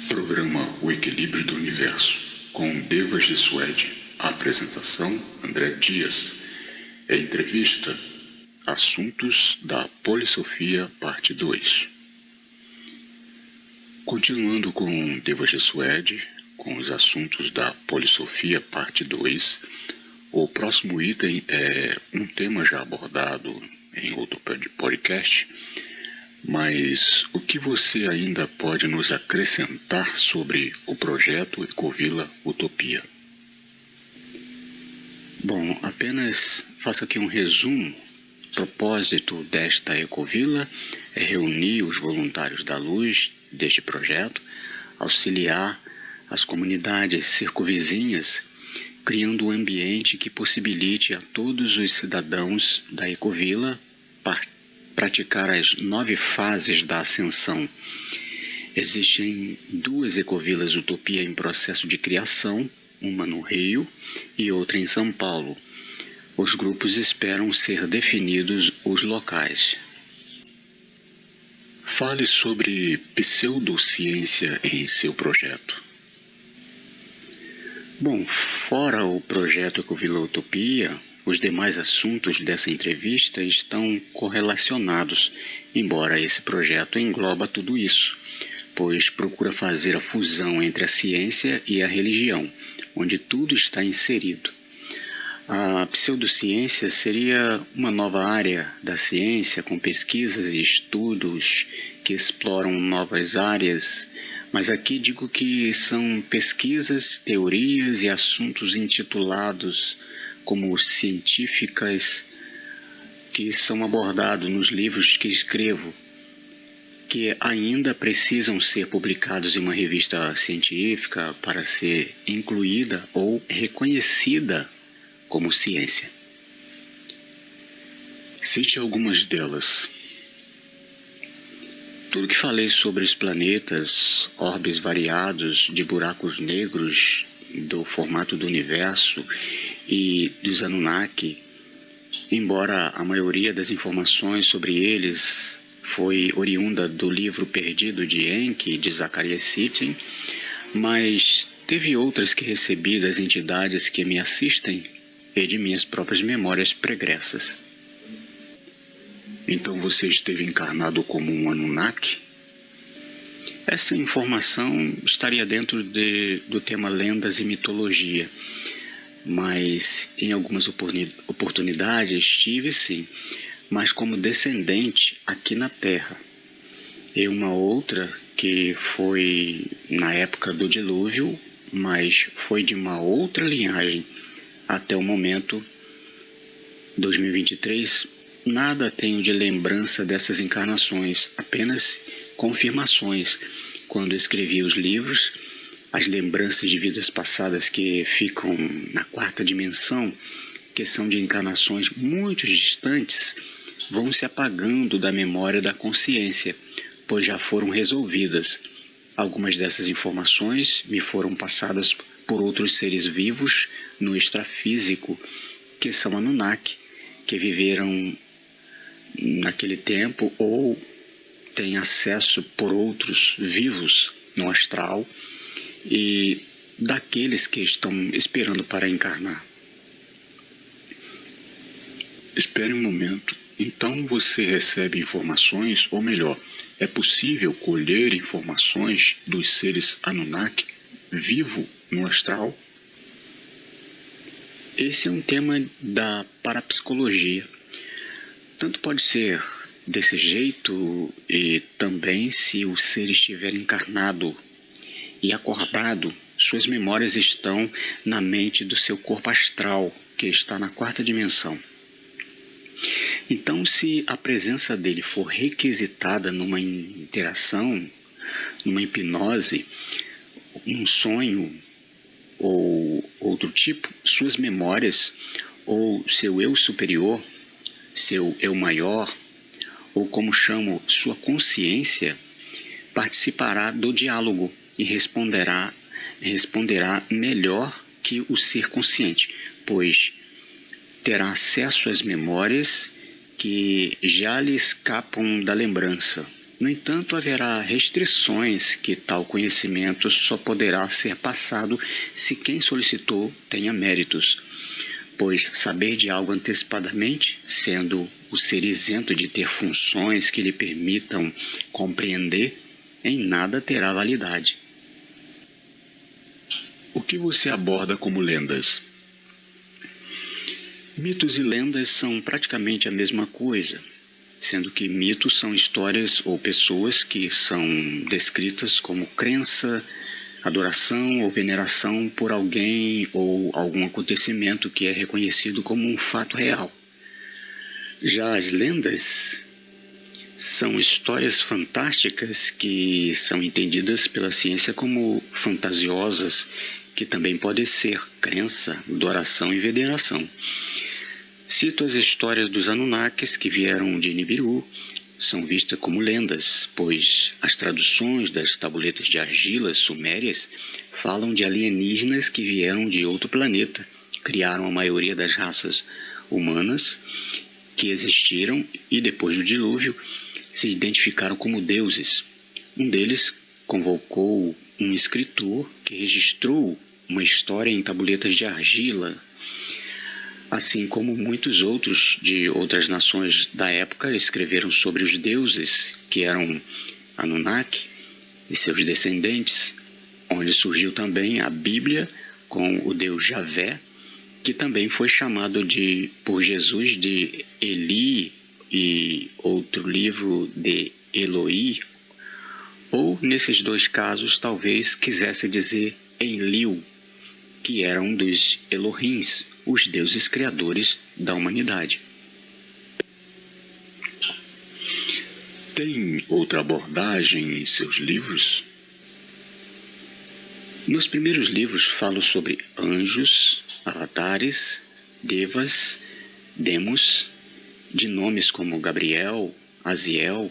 Programa O Equilíbrio do Universo, com Devas de Suede. Apresentação, André Dias. Entrevista, Assuntos da Polissofia, parte 2. Continuando com Devas de Suede, com os assuntos da Polissofia, parte 2, o próximo item é um tema já abordado em outro podcast, mas o que você ainda pode nos acrescentar sobre o projeto Ecovila Utopia? Bom, apenas faço aqui um resumo. O propósito desta Ecovila é reunir os voluntários da luz deste projeto, auxiliar as comunidades circunvizinhas, criando um ambiente que possibilite a todos os cidadãos da Ecovila praticar as 9 fases da ascensão. Existem 2 Ecovilas Utopia em processo de criação, uma no Rio e outra em São Paulo. Os grupos esperam ser definidos os locais. Fale sobre pseudociência em seu projeto. Bom, fora o projeto Ecovila Utopia, os demais assuntos dessa entrevista estão correlacionados, embora esse projeto engloba tudo isso, pois procura fazer a fusão entre a ciência e a religião, onde tudo está inserido. A pseudociência seria uma nova área da ciência com pesquisas e estudos que exploram novas áreas, mas aqui digo que são pesquisas, teorias e assuntos intitulados como científicas que são abordados nos livros que escrevo, que ainda precisam ser publicados em uma revista científica para ser incluída ou reconhecida como ciência. Cite algumas delas. Tudo que falei sobre os planetas, orbes variados de buracos negros, do formato do universo e dos Anunnaki, embora a maioria das informações sobre eles foi oriunda do livro Perdido de Enki, de Zecharia Sitchin, mas teve outras que recebi das entidades que me assistem e de minhas próprias memórias pregressas. Então você esteve encarnado como um Anunnaki? Essa informação estaria dentro do tema lendas e mitologia, mas em algumas oportunidades estive sim, mas como descendente aqui na Terra. E uma outra que foi na época do dilúvio, mas foi de uma outra linhagem. Até o momento, 2023, nada tenho de lembrança dessas encarnações, apenas confirmações. Quando escrevi os livros, as lembranças de vidas passadas que ficam na 4ª dimensão, que são de encarnações muito distantes, vão se apagando da memória da consciência, pois já foram resolvidas. Algumas dessas informações me foram passadas por outros seres vivos no extrafísico, que são Anunnaki, que viveram naquele tempo ou têm acesso por outros vivos no astral e daqueles que estão esperando para encarnar. Espere um momento. Então você recebe informações, ou melhor, é possível colher informações dos seres Anunnaki vivo no astral? Esse é um tema da parapsicologia. Tanto pode ser desse jeito e também se o ser estiver encarnado e acordado, suas memórias estão na mente do seu corpo astral, que está na 4ª dimensão. Então, se a presença dele for requisitada numa interação, numa hipnose, um sonho ou outro tipo, suas memórias ou seu eu superior, seu eu maior, ou como chamo, sua consciência, participará do diálogo e responderá melhor que o ser consciente, pois terá acesso às memórias que já lhe escapam da lembrança, No entanto, haverá restrições que tal conhecimento só poderá ser passado se quem solicitou tenha méritos, pois saber de algo antecipadamente, sendo o ser isento de ter funções que lhe permitam compreender, em nada terá validade. O que você aborda como lendas? Mitos e lendas são praticamente a mesma coisa, sendo que mitos são histórias ou pessoas que são descritas como crença, adoração ou veneração por alguém ou algum acontecimento que é reconhecido como um fato real. Já as lendas são histórias fantásticas que são entendidas pela ciência como fantasiosas, que também podem ser crença, adoração e veneração. Cito as histórias dos Anunnakis que vieram de Nibiru, são vistas como lendas, pois as traduções das tabuletas de argila sumérias falam de alienígenas que vieram de outro planeta, criaram a maioria das raças humanas que existiram e depois do dilúvio se identificaram como deuses. Um deles convocou um escritor que registrou uma história em tabuletas de argila, assim como muitos outros de outras nações da época escreveram sobre os deuses, que eram Anunnaki e seus descendentes, onde surgiu também a Bíblia com o deus Javé, que também foi chamado por Jesus de Eli e outro livro de Eloi, ou nesses dois casos talvez quisesse dizer Enlil, que era um dos Elohims, os deuses criadores da humanidade. Tem outra abordagem em seus livros? Nos primeiros livros falo sobre anjos, avatares, devas, demos, de nomes como Gabriel, Aziel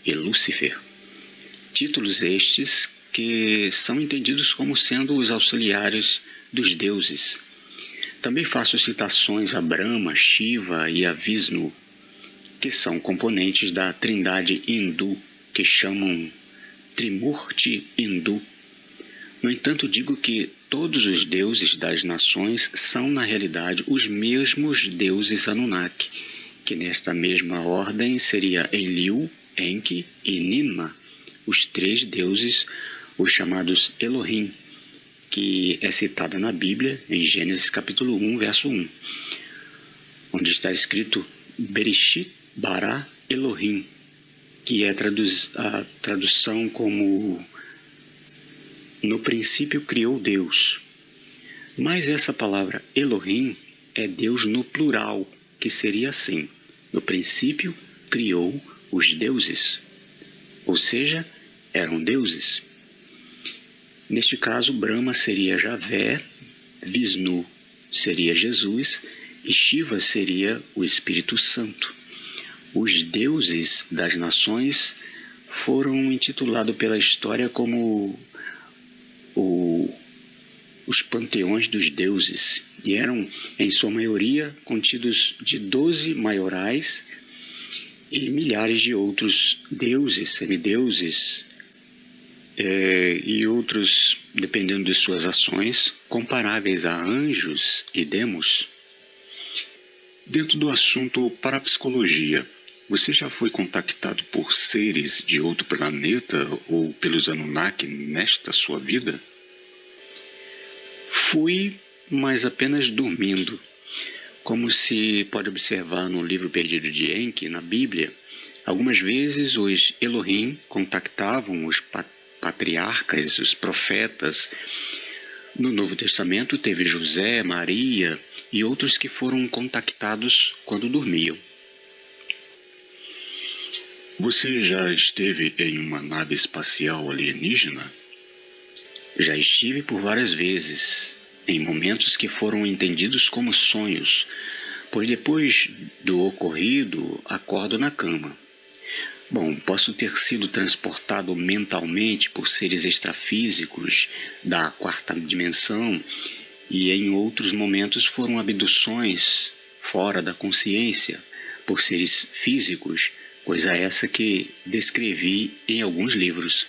e Lúcifer. Títulos estes que são entendidos como sendo os auxiliares dos deuses. Também faço citações a Brahma, Shiva e a Vishnu, que são componentes da trindade hindu, que chamam Trimurti hindu. No entanto, digo que todos os deuses das nações são, na realidade, os mesmos deuses Anunnaki, que nesta mesma ordem seria Enlil, Enki e Ninma, os três deuses, os chamados Elohim, que é citada na Bíblia, em Gênesis capítulo 1, verso 1, onde está escrito Bereshit bara Elohim, que é a tradução como no princípio criou Deus. Mas essa palavra Elohim é Deus no plural, que seria assim: no princípio criou os deuses, ou seja, eram deuses. Neste caso, Brahma seria Javé, Vishnu seria Jesus e Shiva seria o Espírito Santo. Os deuses das nações foram intitulados pela história como os panteões dos deuses, e eram, em sua maioria, contidos de 12 maiorais e milhares de outros deuses, semideuses, e outros, dependendo de suas ações, comparáveis a anjos e demos. Dentro do assunto parapsicologia, você já foi contactado por seres de outro planeta ou pelos Anunnaki nesta sua vida? Fui, mas apenas dormindo. Como se pode observar no livro perdido de Enki, na Bíblia, algumas vezes os Elohim contactavam os patriarcas, os profetas. No Novo Testamento teve José, Maria e outros que foram contactados quando dormiam. Você já esteve em uma nave espacial alienígena? Já estive por várias vezes, em momentos que foram entendidos como sonhos, pois depois do ocorrido acordo na cama. Bom, posso ter sido transportado mentalmente por seres extrafísicos da quarta dimensão e em outros momentos foram abduções fora da consciência por seres físicos, coisa essa que descrevi em alguns livros.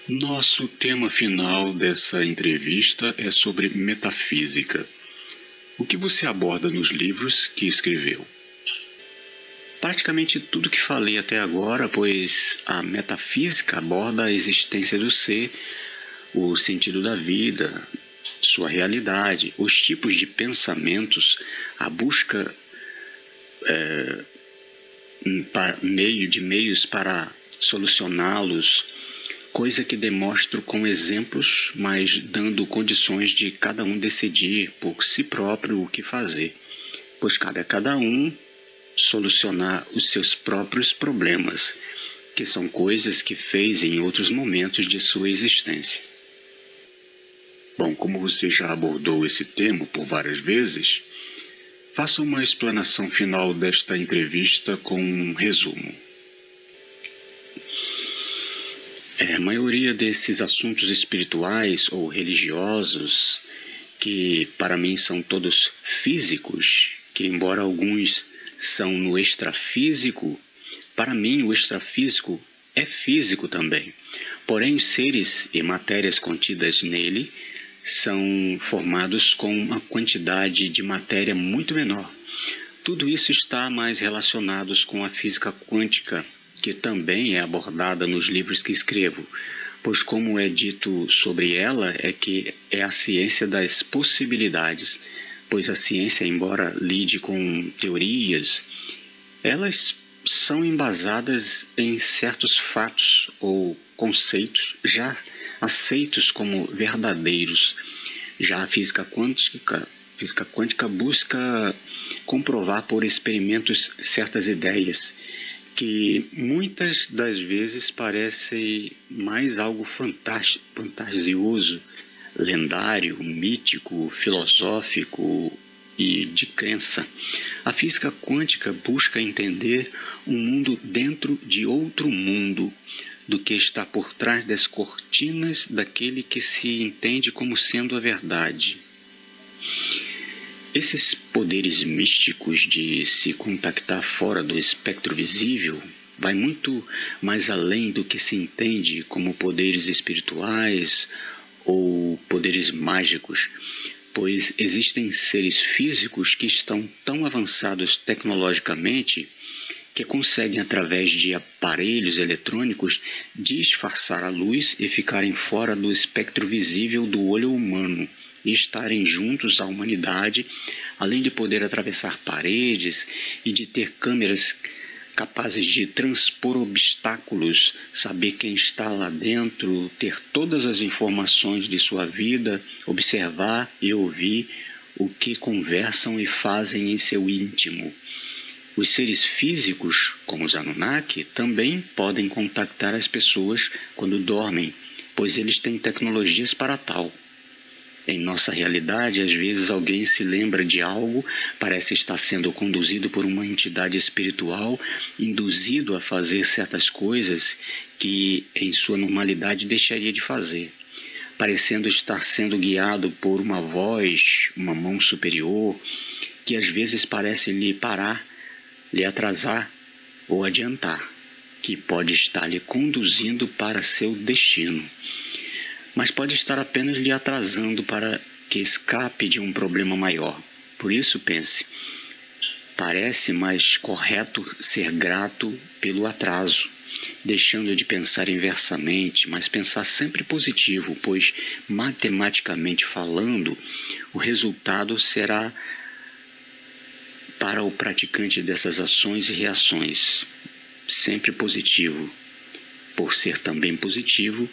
Nosso tema final dessa entrevista é sobre metafísica. O que você aborda nos livros que escreveu? Praticamente tudo que falei até agora, pois a metafísica aborda a existência do ser, o sentido da vida, sua realidade, os tipos de pensamentos, a busca de meios para solucioná-los, coisa que demonstro com exemplos, mas dando condições de cada um decidir por si próprio o que fazer, pois cabe a cada um solucionar os seus próprios problemas, que são coisas que fez em outros momentos de sua existência. Bom, como você já abordou esse tema por várias vezes, faça uma explanação final desta entrevista com um resumo. A maioria desses assuntos espirituais ou religiosos, que para mim são todos físicos, que embora alguns são no extrafísico, para mim o extrafísico é físico também. Porém, os seres e matérias contidas nele são formados com uma quantidade de matéria muito menor. Tudo isso está mais relacionado com a física quântica, que também é abordada nos livros que escrevo, pois como é dito sobre ela é que é a ciência das possibilidades, pois a ciência, embora lide com teorias, elas são embasadas em certos fatos ou conceitos já aceitos como verdadeiros. Já a física quântica busca comprovar por experimentos certas ideias, que muitas das vezes parecem mais algo fantasioso, lendário, mítico, filosófico e de crença. A física quântica busca entender um mundo dentro de outro mundo, do que está por trás das cortinas daquele que se entende como sendo a verdade. Esses poderes místicos de se contactar fora do espectro visível vai muito mais além do que se entende como poderes espirituais ou poderes mágicos, pois existem seres físicos que estão tão avançados tecnologicamente que conseguem, através de aparelhos eletrônicos, disfarçar a luz e ficarem fora do espectro visível do olho humano e estarem juntos à humanidade, além de poder atravessar paredes e de ter câmeras capazes de transpor obstáculos, saber quem está lá dentro, ter todas as informações de sua vida, observar e ouvir o que conversam e fazem em seu íntimo. Os seres físicos, como os Anunnaki, também podem contactar as pessoas quando dormem, pois eles têm tecnologias para tal. Em nossa realidade, às vezes alguém se lembra de algo, parece estar sendo conduzido por uma entidade espiritual, induzido a fazer certas coisas que em sua normalidade deixaria de fazer, parecendo estar sendo guiado por uma voz, uma mão superior, que às vezes parece lhe parar, lhe atrasar ou adiantar, que pode estar lhe conduzindo para seu destino, mas pode estar apenas lhe atrasando para que escape de um problema maior. Por isso pense, parece mais correto ser grato pelo atraso, deixando de pensar inversamente, mas pensar sempre positivo, pois matematicamente falando, o resultado será para o praticante dessas ações e reações sempre positivo. Por ser também positivo,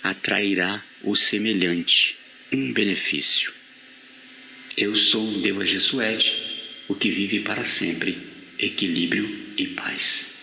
atrairá o semelhante, um benefício. Eu sou Deva Jesuete, o que vive para sempre, equilíbrio e paz.